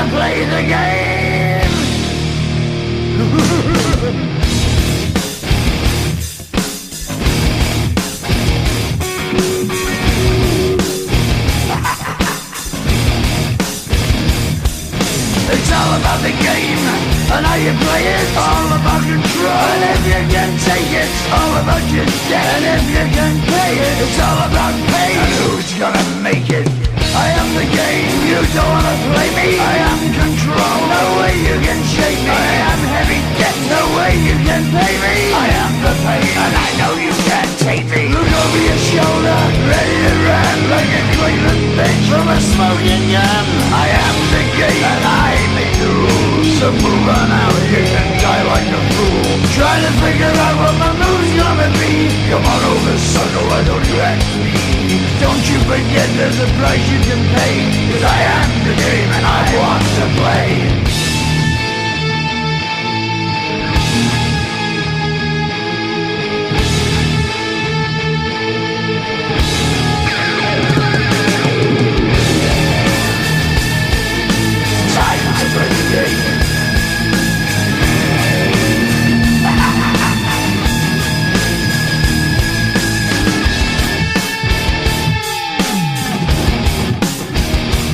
to play the game. It's all about the game and how you play it. All about control, and if you can take it, all about your debt. And if you can pay it, it's all about pain. And who's gonna make it? I am the game, you don't wanna play me. I am control, no way you can shake me. I am heavy debt, no way you can pay me. I am the pain, and I know you can't take me. Look over your shoulder, ready to run like a Cleveland bitch from a smoking gun. I am the game, and I make the rules. So move on out, you can die like a fool. Trying to figure out what my move's gonna be. Come on over, sucker, why don't you ask me? Don't you forget there's a price you can pay. 'Cause I am the game and I want to play. Time to play the game.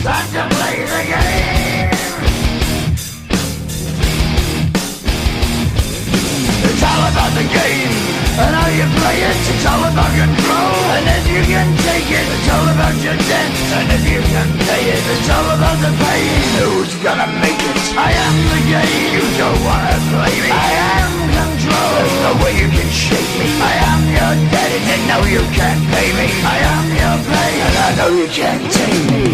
Time to play the game. It's all about the game and how you play it. It's all about control, and if you can take it, it's all about your debt. And if you can pay it, it's all about the pain. Who's gonna make it? I am the game. You don't wanna play me. I am control. There's no way you can shake me. I am your debt, and you know you can't pay me. I am your pain, and I know you can't take me.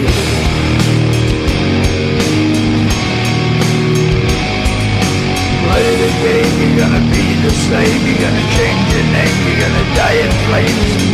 Play the game, you're gonna be the slave. You're gonna change your name, you're gonna die in flames.